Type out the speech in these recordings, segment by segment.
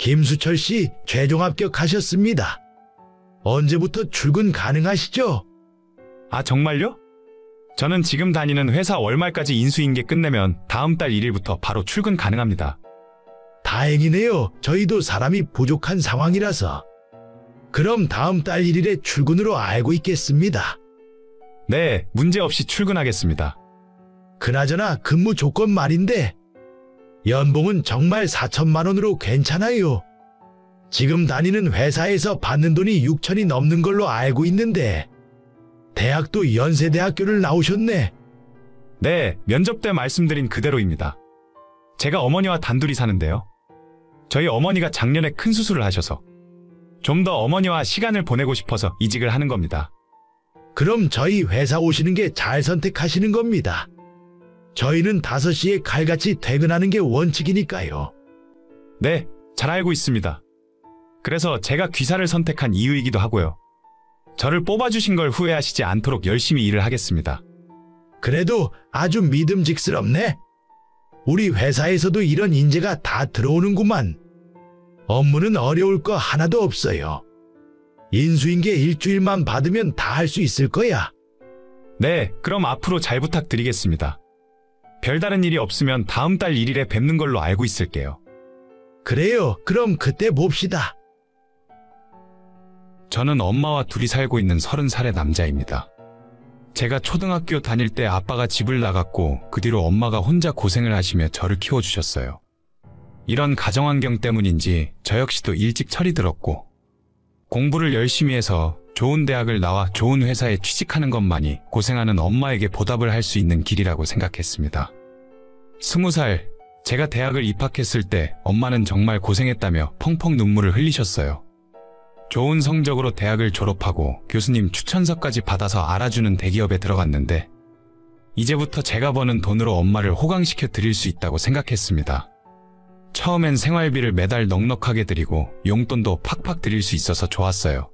김수철 씨 최종 합격하셨습니다. 언제부터 출근 가능하시죠? 아, 정말요? 저는 지금 다니는 회사 월말까지 인수인계 끝내면 다음 달 1일부터 바로 출근 가능합니다. 다행이네요. 저희도 사람이 부족한 상황이라서. 그럼 다음 달 1일에 출근으로 알고 있겠습니다. 네, 문제없이 출근하겠습니다. 그나저나 근무 조건 말인데 연봉은 정말 4천만 원으로 괜찮아요. 지금 다니는 회사에서 받는 돈이 6천이 넘는 걸로 알고 있는데 대학도 연세대학교를 나오셨네. 네, 면접 때 말씀드린 그대로입니다. 제가 어머니와 단둘이 사는데요. 저희 어머니가 작년에 큰 수술을 하셔서 좀 더 어머니와 시간을 보내고 싶어서 이직을 하는 겁니다. 그럼 저희 회사 오시는 게 잘 선택하시는 겁니다. 저희는 5시에 칼같이 퇴근하는 게 원칙이니까요. 네, 잘 알고 있습니다. 그래서 제가 귀사를 선택한 이유이기도 하고요. 저를 뽑아주신 걸 후회하시지 않도록 열심히 일을 하겠습니다. 그래도 아주 믿음직스럽네. 우리 회사에서도 이런 인재가 다 들어오는구만. 업무는 어려울 거 하나도 없어요. 인수인계 일주일만 받으면 다 할 수 있을 거야. 네, 그럼 앞으로 잘 부탁드리겠습니다. 별다른 일이 없으면 다음 달 1일에 뵙는 걸로 알고 있을게요. 그래요. 그럼 그때 봅시다. 저는 엄마와 둘이 살고 있는 30살의 남자입니다. 제가 초등학교 다닐 때 아빠가 집을 나갔고 그 뒤로 엄마가 혼자 고생을 하시며 저를 키워주셨어요. 이런 가정환경 때문인지 저 역시도 일찍 철이 들었고 공부를 열심히 해서 좋은 대학을 나와 좋은 회사에 취직하는 것만이 고생하는 엄마에게 보답을 할 수 있는 길이라고 생각했습니다. 20살, 제가 대학을 입학했을 때 엄마는 정말 고생했다며 펑펑 눈물을 흘리셨어요. 좋은 성적으로 대학을 졸업하고 교수님 추천서까지 받아서 알아주는 대기업에 들어갔는데 이제부터 제가 버는 돈으로 엄마를 호강시켜 드릴 수 있다고 생각했습니다. 처음엔 생활비를 매달 넉넉하게 드리고 용돈도 팍팍 드릴 수 있어서 좋았어요.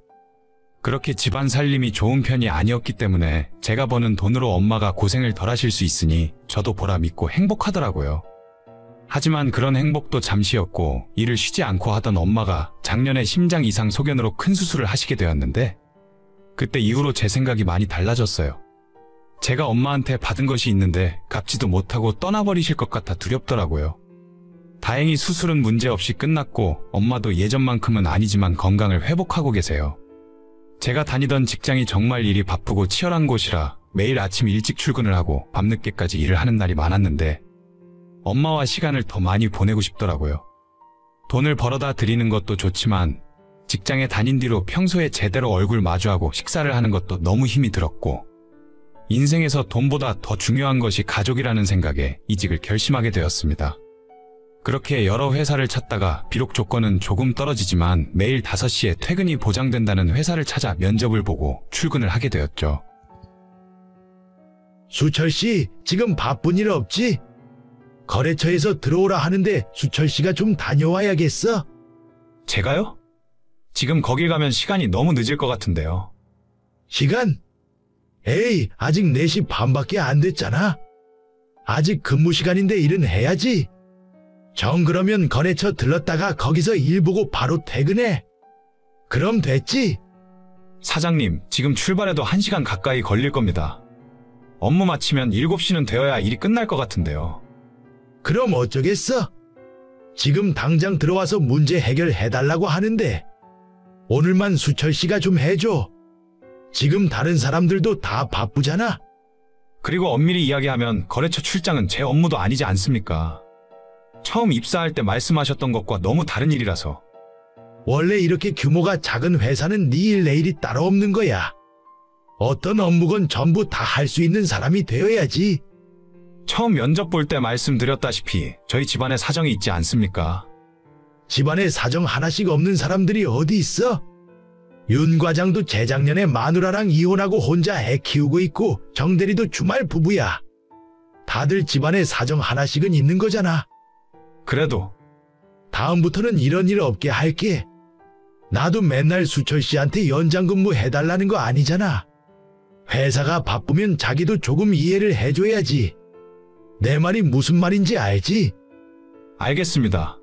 그렇게 집안 살림이 좋은 편이 아니었기 때문에 제가 버는 돈으로 엄마가 고생을 덜 하실 수 있으니 저도 보람 있고 행복하더라고요. 하지만 그런 행복도 잠시였고 일을 쉬지 않고 하던 엄마가 작년에 심장 이상 소견으로 큰 수술을 하시게 되었는데 그때 이후로 제 생각이 많이 달라졌어요. 제가 엄마한테 받은 것이 있는데 갚지도 못하고 떠나버리실 것 같아 두렵더라고요. 다행히 수술은 문제없이 끝났고 엄마도 예전만큼은 아니지만 건강을 회복하고 계세요. 제가 다니던 직장이 정말 일이 바쁘고 치열한 곳이라 매일 아침 일찍 출근을 하고 밤늦게까지 일을 하는 날이 많았는데 엄마와 시간을 더 많이 보내고 싶더라고요. 돈을 벌어다 드리는 것도 좋지만 직장에 다닌 뒤로 평소에 제대로 얼굴 마주하고 식사를 하는 것도 너무 힘이 들었고 인생에서 돈보다 더 중요한 것이 가족이라는 생각에 이직을 결심하게 되었습니다. 그렇게 여러 회사를 찾다가 비록 조건은 조금 떨어지지만 매일 5시에 퇴근이 보장된다는 회사를 찾아 면접을 보고 출근을 하게 되었죠. 수철 씨, 지금 바쁜 일 없지? 거래처에서 들어오라 하는데 수철 씨가 좀 다녀와야겠어? 제가요? 지금 거길 가면 시간이 너무 늦을 것 같은데요. 시간? 에이, 아직 4시 반밖에 안 됐잖아. 아직 근무 시간인데 일은 해야지. 정 그러면 거래처 들렀다가 거기서 일 보고 바로 퇴근해. 그럼 됐지? 사장님, 지금 출발해도 1시간 가까이 걸릴 겁니다. 업무 마치면 7시는 되어야 일이 끝날 것 같은데요. 그럼 어쩌겠어? 지금 당장 들어와서 문제 해결해달라고 하는데 오늘만 수철 씨가 좀 해줘. 지금 다른 사람들도 다 바쁘잖아. 그리고 엄밀히 이야기하면 거래처 출장은 제 업무도 아니지 않습니까? 처음 입사할 때 말씀하셨던 것과 너무 다른 일이라서. 원래 이렇게 규모가 작은 회사는 네 일 내 일이 따로 없는 거야. 어떤 업무건 전부 다 할 수 있는 사람이 되어야지. 처음 면접 볼 때 말씀드렸다시피 저희 집안에 사정이 있지 않습니까? 집안에 사정 하나씩 없는 사람들이 어디 있어? 윤 과장도 재작년에 마누라랑 이혼하고 혼자 애 키우고 있고 정대리도 주말 부부야. 다들 집안에 사정 하나씩은 있는 거잖아. 그래도 다음부터는 이런 일 없게 할게. 나도 맨날 수철 씨한테 연장 근무 해달라는 거 아니잖아. 회사가 바쁘면 자기도 조금 이해를 해줘야지. 내 말이 무슨 말인지 알지? 알겠습니다.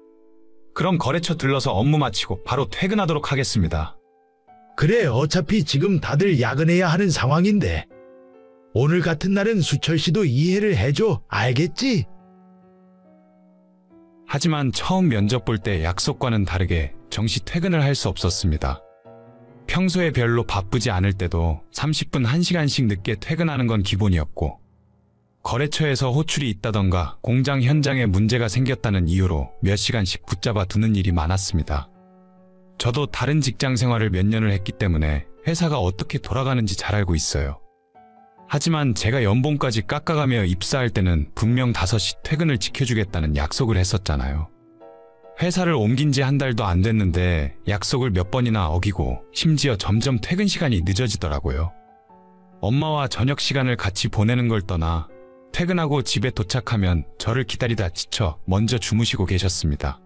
그럼 거래처 들러서 업무 마치고 바로 퇴근하도록 하겠습니다. 그래, 어차피 지금 다들 야근해야 하는 상황인데. 오늘 같은 날은 수철 씨도 이해를 해줘. 알겠지? 하지만 처음 면접 볼 때 약속과는 다르게 정시 퇴근을 할 수 없었습니다. 평소에 별로 바쁘지 않을 때도 30분 1시간씩 늦게 퇴근하는 건 기본이었고, 거래처에서 호출이 있다던가 공장 현장에 문제가 생겼다는 이유로 몇 시간씩 붙잡아 두는 일이 많았습니다. 저도 다른 직장 생활을 몇 년을 했기 때문에 회사가 어떻게 돌아가는지 잘 알고 있어요. 하지만 제가 연봉까지 깎아가며 입사할 때는 분명 5시 퇴근을 지켜주겠다는 약속을 했었잖아요. 회사를 옮긴 지 한 달도 안 됐는데 약속을 몇 번이나 어기고 심지어 점점 퇴근 시간이 늦어지더라고요. 엄마와 저녁 시간을 같이 보내는 걸 떠나 퇴근하고 집에 도착하면 저를 기다리다 지쳐 먼저 주무시고 계셨습니다.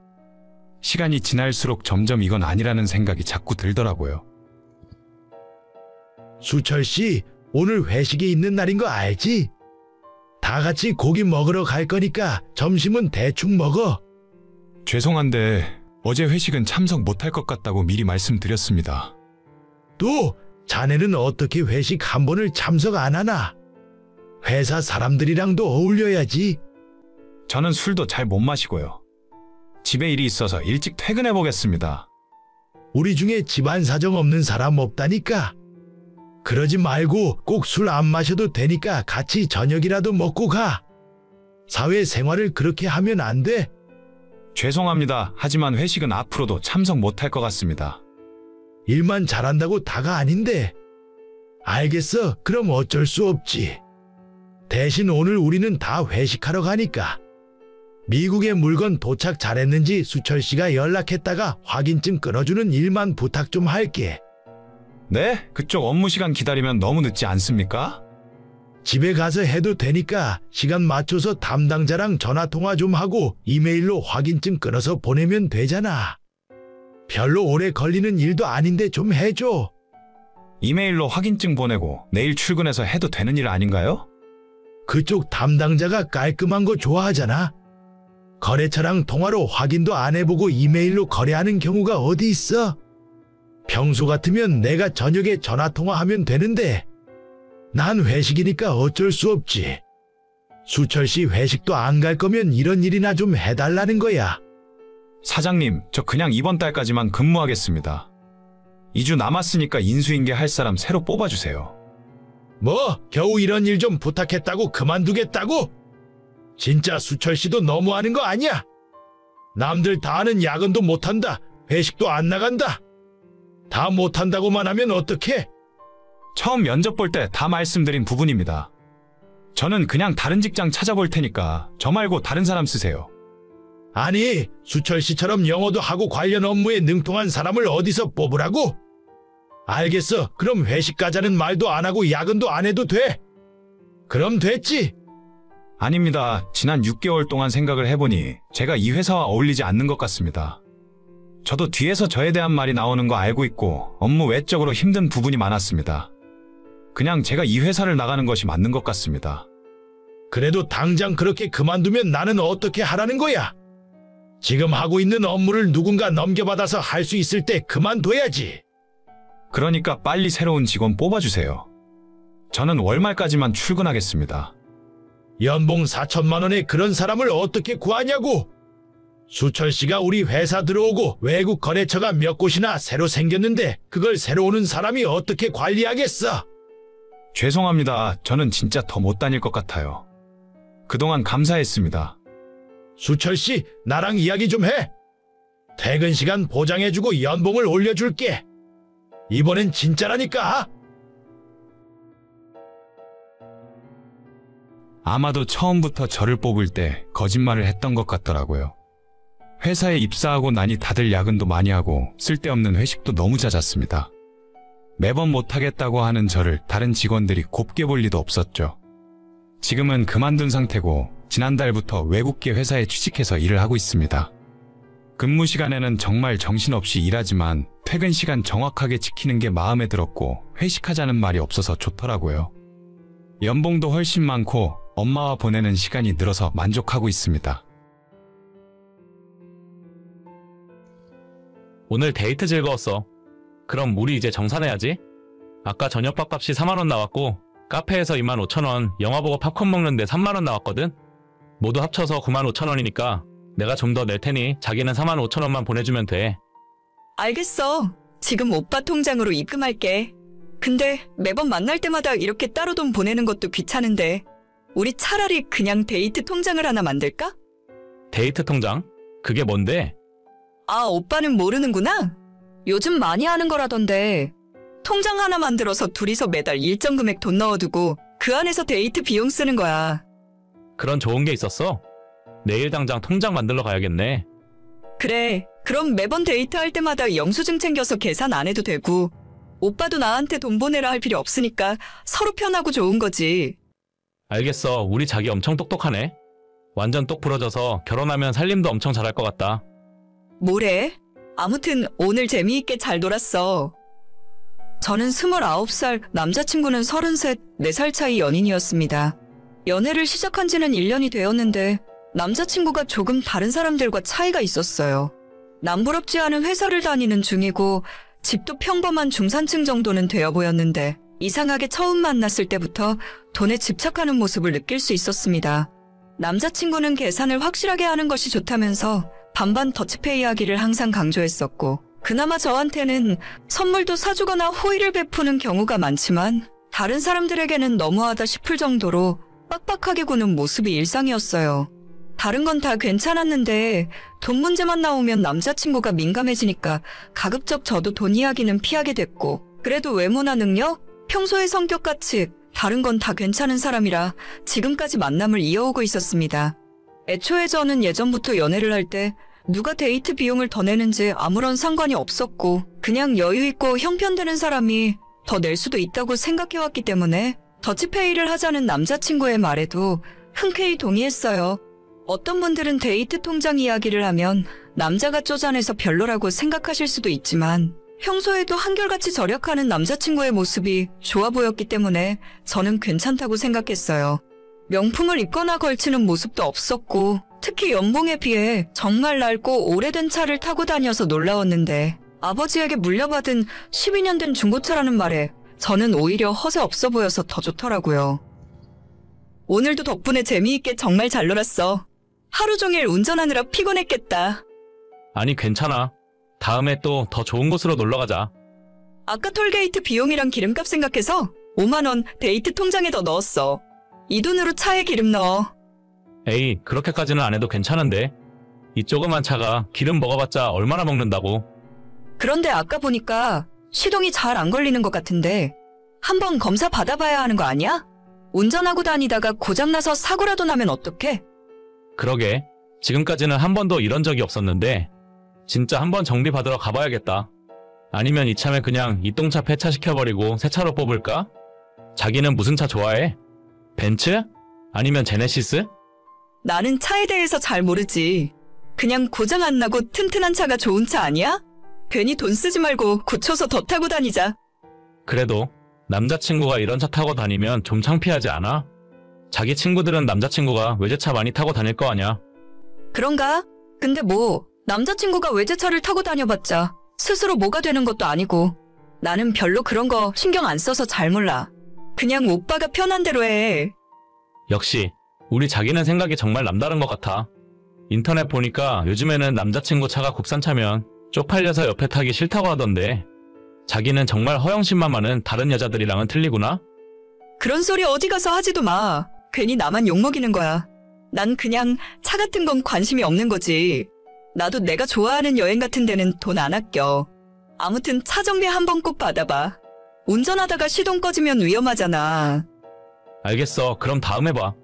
시간이 지날수록 점점 이건 아니라는 생각이 자꾸 들더라고요. 수철 씨, 오늘 회식이 있는 날인 거 알지? 다 같이 고기 먹으러 갈 거니까 점심은 대충 먹어. 죄송한데 어제 회식은 참석 못할 것 같다고 미리 말씀드렸습니다. 또 자네는 어떻게 회식 한 번을 참석 안 하나? 회사 사람들이랑도 어울려야지. 저는 술도 잘 못 마시고요. 집에 일이 있어서 일찍 퇴근해 보겠습니다. 우리 중에 집안 사정 없는 사람 없다니까. 그러지 말고 꼭 술 안 마셔도 되니까 같이 저녁이라도 먹고 가. 사회생활을 그렇게 하면 안 돼. 죄송합니다. 하지만 회식은 앞으로도 참석 못할 것 같습니다. 일만 잘한다고 다가 아닌데. 알겠어. 그럼 어쩔 수 없지. 대신 오늘 우리는 다 회식하러 가니까. 미국의 물건 도착 잘했는지 수철 씨가 연락했다가 확인증 끊어주는 일만 부탁 좀 할게. 네? 그쪽 업무 시간 기다리면 너무 늦지 않습니까? 집에 가서 해도 되니까 시간 맞춰서 담당자랑 전화통화 좀 하고 이메일로 확인증 끊어서 보내면 되잖아. 별로 오래 걸리는 일도 아닌데 좀 해줘. 이메일로 확인증 보내고 내일 출근해서 해도 되는 일 아닌가요? 그쪽 담당자가 깔끔한 거 좋아하잖아. 거래처랑 통화로 확인도 안 해보고 이메일로 거래하는 경우가 어디 있어? 평소 같으면 내가 저녁에 전화통화하면 되는데 난 회식이니까 어쩔 수 없지. 수철 씨 회식도 안 갈 거면 이런 일이나 좀 해달라는 거야. 사장님, 저 그냥 이번 달까지만 근무하겠습니다. 2주 남았으니까 인수인계 할 사람 새로 뽑아주세요. 뭐 겨우 이런 일 좀 부탁했다고 그만두겠다고? 진짜 수철 씨도 너무하는 거 아니야? 남들 다 하는 야근도 못한다. 회식도 안 나간다. 다 못한다고만 하면 어떡해? 처음 면접 볼 때 다 말씀드린 부분입니다. 저는 그냥 다른 직장 찾아볼 테니까 저 말고 다른 사람 쓰세요. 아니, 수철 씨처럼 영어도 하고 관련 업무에 능통한 사람을 어디서 뽑으라고? 알겠어. 그럼 회식 가자는 말도 안 하고 야근도 안 해도 돼. 그럼 됐지? 아닙니다. 지난 6개월 동안 생각을 해보니 제가 이 회사와 어울리지 않는 것 같습니다. 저도 뒤에서 저에 대한 말이 나오는 거 알고 있고 업무 외적으로 힘든 부분이 많았습니다. 그냥 제가 이 회사를 나가는 것이 맞는 것 같습니다. 그래도 당장 그렇게 그만두면 나는 어떻게 하라는 거야? 지금 하고 있는 업무를 누군가 넘겨받아서 할 수 있을 때 그만둬야지. 그러니까 빨리 새로운 직원 뽑아주세요. 저는 월말까지만 출근하겠습니다. 연봉 4천만 원에 그런 사람을 어떻게 구하냐고? 수철 씨가 우리 회사 들어오고 외국 거래처가 몇 곳이나 새로 생겼는데 그걸 새로 오는 사람이 어떻게 관리하겠어? 죄송합니다. 저는 진짜 더 못 다닐 것 같아요. 그동안 감사했습니다. 수철 씨, 나랑 이야기 좀 해. 퇴근 시간 보장해주고 연봉을 올려줄게. 이번엔 진짜라니까. 아마도 처음부터 저를 뽑을 때 거짓말을 했던 것 같더라고요. 회사에 입사하고 나니 다들 야근도 많이 하고 쓸데없는 회식도 너무 잦았습니다. 매번 못하겠다고 하는 저를 다른 직원들이 곱게 볼 리도 없었죠. 지금은 그만둔 상태고 지난달부터 외국계 회사에 취직해서 일을 하고 있습니다. 근무 시간에는 정말 정신없이 일하지만 퇴근 시간 정확하게 지키는 게 마음에 들었고 회식하자는 말이 없어서 좋더라고요. 연봉도 훨씬 많고 엄마와 보내는 시간이 늘어서 만족하고 있습니다. 오늘 데이트 즐거웠어. 그럼 우리 이제 정산해야지. 아까 저녁밥값이 4만 원 나왔고 카페에서 2만 5천 원, 영화 보고 팝콘 먹는데 3만 원 나왔거든. 모두 합쳐서 9만 5천 원이니까 내가 좀 더 낼 테니 자기는 4만 5천 원만 보내주면 돼. 알겠어. 지금 오빠 통장으로 입금할게. 근데 매번 만날 때마다 이렇게 따로 돈 보내는 것도 귀찮은데 우리 차라리 그냥 데이트 통장을 하나 만들까? 데이트 통장? 그게 뭔데? 아, 오빠는 모르는구나? 요즘 많이 하는 거라던데 통장 하나 만들어서 둘이서 매달 일정 금액 돈 넣어두고 그 안에서 데이트 비용 쓰는 거야. 그런 좋은 게 있었어? 내일 당장 통장 만들러 가야겠네. 그래, 그럼 매번 데이트할 때마다 영수증 챙겨서 계산 안 해도 되고 오빠도 나한테 돈 보내라 할 필요 없으니까 서로 편하고 좋은 거지. 알겠어. 우리 자기 엄청 똑똑하네. 완전 똑 부러져서 결혼하면 살림도 엄청 잘할 것 같다. 뭐래? 아무튼 오늘 재미있게 잘 놀았어. 저는 29살, 남자친구는 33, 4살 차이 연인이었습니다. 연애를 시작한 지는 1년이 되었는데 남자친구가 조금 다른 사람들과 차이가 있었어요. 남부럽지 않은 회사를 다니는 중이고 집도 평범한 중산층 정도는 되어 보였는데 이상하게 처음 만났을 때부터 돈에 집착하는 모습을 느낄 수 있었습니다. 남자친구는 계산을 확실하게 하는 것이 좋다면서 반반 더치페이 하기를 항상 강조했었고 그나마 저한테는 선물도 사주거나 호의를 베푸는 경우가 많지만 다른 사람들에게는 너무하다 싶을 정도로 빡빡하게 구는 모습이 일상이었어요. 다른 건 다 괜찮았는데 돈 문제만 나오면 남자친구가 민감해지니까 가급적 저도 돈 이야기는 피하게 됐고 그래도 외모나 능력, 평소의 성격같이 다른 건 다 괜찮은 사람이라 지금까지 만남을 이어오고 있었습니다. 애초에 저는 예전부터 연애를 할 때 누가 데이트 비용을 더 내는지 아무런 상관이 없었고 그냥 여유있고 형편되는 사람이 더 낼 수도 있다고 생각해왔기 때문에 더치페이를 하자는 남자친구의 말에도 흔쾌히 동의했어요. 어떤 분들은 데이트 통장 이야기를 하면 남자가 쪼잔해서 별로라고 생각하실 수도 있지만 평소에도 한결같이 절약하는 남자친구의 모습이 좋아 보였기 때문에 저는 괜찮다고 생각했어요. 명품을 입거나 걸치는 모습도 없었고 특히 연봉에 비해 정말 낡고 오래된 차를 타고 다녀서 놀라웠는데 아버지에게 물려받은 12년 된 중고차라는 말에 저는 오히려 허세 없어 보여서 더 좋더라고요. 오늘도 덕분에 재미있게 정말 잘 놀았어. 하루 종일 운전하느라 피곤했겠다. 아니 괜찮아. 다음에 또 더 좋은 곳으로 놀러 가자. 아까 톨게이트 비용이랑 기름값 생각해서 5만 원 데이트 통장에 더 넣었어. 이 돈으로 차에 기름 넣어. 에이, 그렇게까지는 안 해도 괜찮은데. 이 조그만 차가 기름 먹어봤자 얼마나 먹는다고. 그런데 아까 보니까 시동이 잘 안 걸리는 것 같은데 한번 검사 받아봐야 하는 거 아니야? 운전하고 다니다가 고장나서 사고라도 나면 어떡해? 그러게. 지금까지는 한 번도 이런 적이 없었는데 진짜 한번 정비 받으러 가봐야겠다. 아니면 이참에 그냥 이똥차 폐차시켜버리고 새 차로 뽑을까? 자기는 무슨 차 좋아해? 벤츠? 아니면 제네시스? 나는 차에 대해서 잘 모르지. 그냥 고장 안 나고 튼튼한 차가 좋은 차 아니야? 괜히 돈 쓰지 말고 고쳐서 더 타고 다니자. 그래도 남자친구가 이런 차 타고 다니면 좀 창피하지 않아? 자기 친구들은 남자친구가 외제차 많이 타고 다닐 거 아냐? 그런가? 근데 뭐 남자친구가 외제차를 타고 다녀봤자 스스로 뭐가 되는 것도 아니고 나는 별로 그런 거 신경 안 써서 잘 몰라. 그냥 오빠가 편한 대로 해. 역시 우리 자기는 생각이 정말 남다른 것 같아. 인터넷 보니까 요즘에는 남자친구 차가 국산차면 쪽팔려서 옆에 타기 싫다고 하던데 자기는 정말 허영심만 많은 다른 여자들이랑은 틀리구나? 그런 소리 어디 가서 하지도 마. 괜히 나만 욕먹이는 거야. 난 그냥 차 같은 건 관심이 없는 거지. 나도 내가 좋아하는 여행 같은 데는 돈 안 아껴. 아무튼 차 정비 한번 꼭 받아봐. 운전하다가 시동 꺼지면 위험하잖아. 알겠어. 그럼 다음에 봐.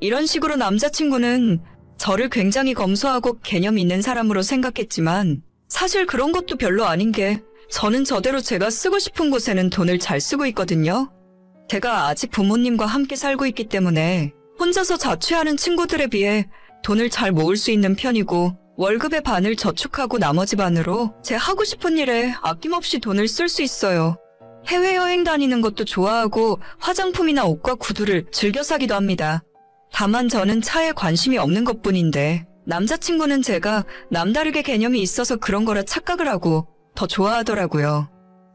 이런 식으로 남자친구는 저를 굉장히 검소하고 개념 있는 사람으로 생각했지만 사실 그런 것도 별로 아닌 게 저는 저대로 제가 쓰고 싶은 곳에는 돈을 잘 쓰고 있거든요. 제가 아직 부모님과 함께 살고 있기 때문에 혼자서 자취하는 친구들에 비해 돈을 잘 모을 수 있는 편이고 월급의 반을 저축하고 나머지 반으로 제 하고 싶은 일에 아낌없이 돈을 쓸 수 있어요. 해외여행 다니는 것도 좋아하고 화장품이나 옷과 구두를 즐겨 사기도 합니다. 다만 저는 차에 관심이 없는 것뿐인데 남자친구는 제가 남다르게 개념이 있어서 그런 거라 착각을 하고 더 좋아하더라고요.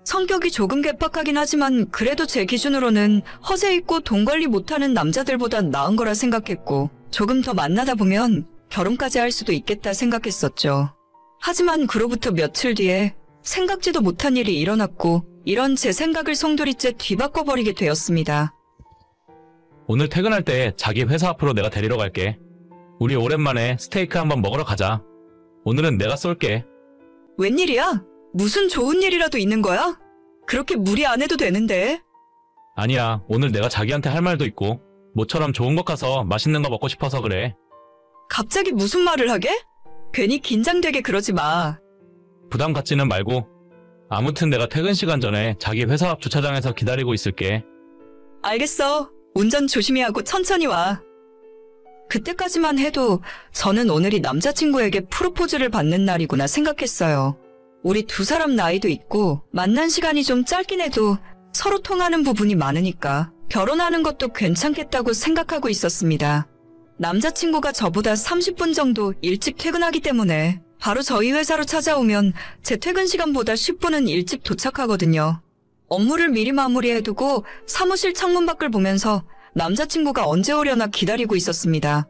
성격이 조금 괴팍하긴 하지만 그래도 제 기준으로는 허세 있고 돈 관리 못하는 남자들보단 나은 거라 생각했고 조금 더 만나다 보면 결혼까지 할 수도 있겠다 생각했었죠. 하지만 그로부터 며칠 뒤에 생각지도 못한 일이 일어났고 이런 제 생각을 송두리째 뒤바꿔버리게 되었습니다. 오늘 퇴근할 때 자기 회사 앞으로 내가 데리러 갈게. 우리 오랜만에 스테이크 한번 먹으러 가자. 오늘은 내가 쏠게. 웬일이야? 무슨 좋은 일이라도 있는 거야? 그렇게 무리 안 해도 되는데. 아니야, 오늘 내가 자기한테 할 말도 있고 모처럼 좋은 곳 가서 맛있는 거 먹고 싶어서 그래. 갑자기 무슨 말을 하게? 괜히 긴장되게 그러지 마. 부담 갖지는 말고. 아무튼 내가 퇴근 시간 전에 자기 회사 앞 주차장에서 기다리고 있을게. 알겠어. 운전 조심히 하고 천천히 와. 그때까지만 해도 저는 오늘이 남자친구에게 프로포즈를 받는 날이구나 생각했어요. 우리 두 사람 나이도 있고 만난 시간이 좀 짧긴 해도 서로 통하는 부분이 많으니까 결혼하는 것도 괜찮겠다고 생각하고 있었습니다. 남자친구가 저보다 30분 정도 일찍 퇴근하기 때문에 바로 저희 회사로 찾아오면 제 퇴근 시간보다 10분은 일찍 도착하거든요. 업무를 미리 마무리해두고 사무실 창문 밖을 보면서 남자친구가 언제 오려나 기다리고 있었습니다.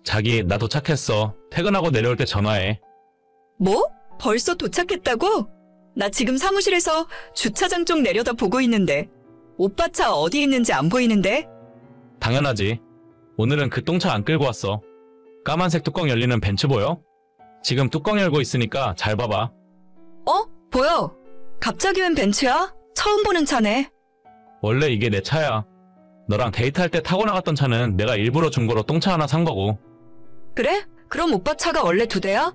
자기, 나 도착했어. 퇴근하고 내려올 때 전화해. 뭐? 벌써 도착했다고? 나 지금 사무실에서 주차장 쪽 내려다 보고 있는데 오빠 차 어디 있는지 안 보이는데? 당연하지. 오늘은 그 똥차 안 끌고 왔어. 까만색 뚜껑 열리는 벤츠 보여? 지금 뚜껑 열고 있으니까 잘 봐봐. 어? 보여. 갑자기 웬 벤츠야? 처음 보는 차네. 원래 이게 내 차야. 너랑 데이트할 때 타고 나갔던 차는 내가 일부러 중고로 똥차 하나 산 거고. 그래? 그럼 오빠 차가 원래 2대야?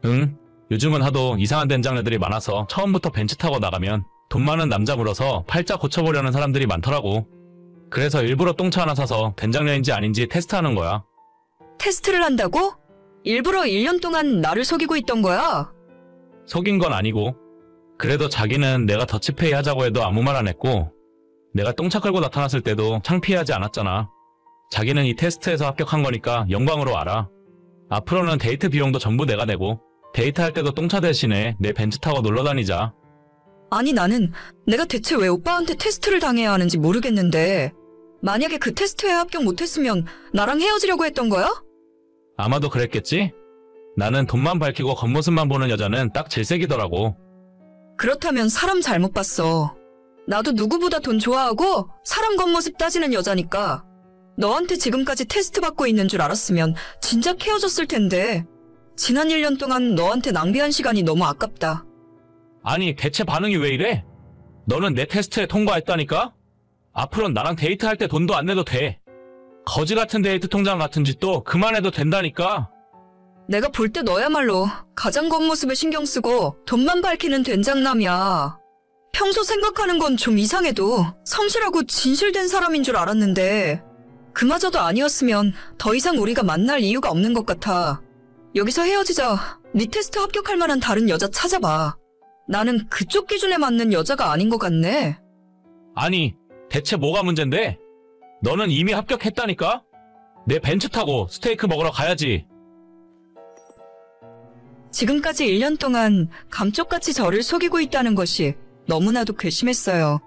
응. 요즘은 하도 이상한 된장녀들이 많아서 처음부터 벤츠 타고 나가면 돈 많은 남자 물어서 팔자 고쳐보려는 사람들이 많더라고. 그래서 일부러 똥차 하나 사서 된장녀인지 아닌지 테스트하는 거야. 테스트를 한다고? 일부러 1년 동안 나를 속이고 있던 거야? 속인 건 아니고. 그래도 자기는 내가 더치페이 하자고 해도 아무 말 안 했고 내가 똥차 끌고 나타났을 때도 창피하지 않았잖아. 자기는 이 테스트에서 합격한 거니까 영광으로 알아. 앞으로는 데이트 비용도 전부 내가 내고 데이트할 때도 똥차 대신에 내 벤츠 타고 놀러 다니자. 아니 나는 내가 대체 왜 오빠한테 테스트를 당해야 하는지 모르겠는데 만약에 그 테스트에 합격 못했으면 나랑 헤어지려고 했던 거야? 아마도 그랬겠지? 나는 돈만 밝히고 겉모습만 보는 여자는 딱 질색이더라고. 그렇다면 사람 잘못 봤어. 나도 누구보다 돈 좋아하고 사람 겉모습 따지는 여자니까 너한테 지금까지 테스트 받고 있는 줄 알았으면 진작 헤어졌을 텐데 지난 1년 동안 너한테 낭비한 시간이 너무 아깝다. 아니 대체 반응이 왜 이래? 너는 내 테스트에 통과했다니까? 앞으로는 나랑 데이트할 때 돈도 안 내도 돼. 거지 같은 데이트 통장 같은 짓도 그만해도 된다니까. 내가 볼 때 너야말로 가장 겉모습에 신경 쓰고 돈만 밝히는 된장남이야. 평소 생각하는 건 좀 이상해도 성실하고 진실된 사람인 줄 알았는데 그마저도 아니었으면 더 이상 우리가 만날 이유가 없는 것 같아. 여기서 헤어지자. 네 테스트 합격할 만한 다른 여자 찾아봐. 나는 그쪽 기준에 맞는 여자가 아닌 것 같네. 아니 대체 뭐가 문젠데? 너는 이미 합격했다니까? 내 벤츠 타고 스테이크 먹으러 가야지. 지금까지 1년 동안 감쪽같이 저를 속이고 있다는 것이 너무나도 괘씸했어요.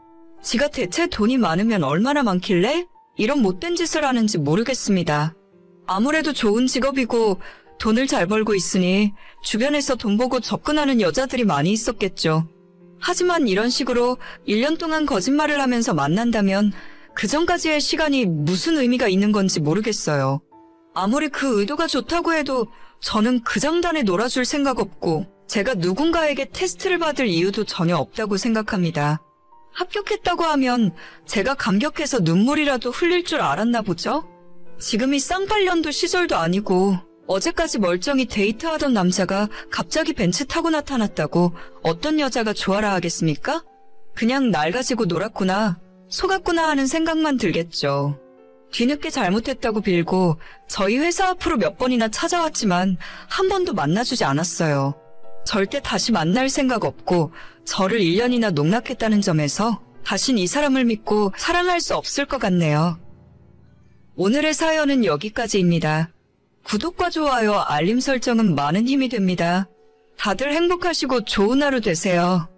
지가 대체 돈이 많으면 얼마나 많길래 이런 못된 짓을 하는지 모르겠습니다. 아무래도 좋은 직업이고 돈을 잘 벌고 있으니 주변에서 돈 보고 접근하는 여자들이 많이 있었겠죠. 하지만 이런 식으로 1년 동안 거짓말을 하면서 만난다면 그 전까지의 시간이 무슨 의미가 있는 건지 모르겠어요. 아무리 그 의도가 좋다고 해도 저는 그 장단에 놀아줄 생각 없고 제가 누군가에게 테스트를 받을 이유도 전혀 없다고 생각합니다. 합격했다고 하면 제가 감격해서 눈물이라도 흘릴 줄 알았나 보죠? 지금이 쌍팔년도 시절도 아니고 어제까지 멀쩡히 데이트하던 남자가 갑자기 벤츠 타고 나타났다고 어떤 여자가 좋아라 하겠습니까? 그냥 날 가지고 놀았구나, 속았구나 하는 생각만 들겠죠. 뒤늦게 잘못했다고 빌고 저희 회사 앞으로 몇 번이나 찾아왔지만 한 번도 만나주지 않았어요. 절대 다시 만날 생각 없고 저를 1년이나 농락했다는 점에서 다신 이 사람을 믿고 사랑할 수 없을 것 같네요. 오늘의 사연은 여기까지입니다. 구독과 좋아요, 알림 설정은 많은 힘이 됩니다. 다들 행복하시고 좋은 하루 되세요.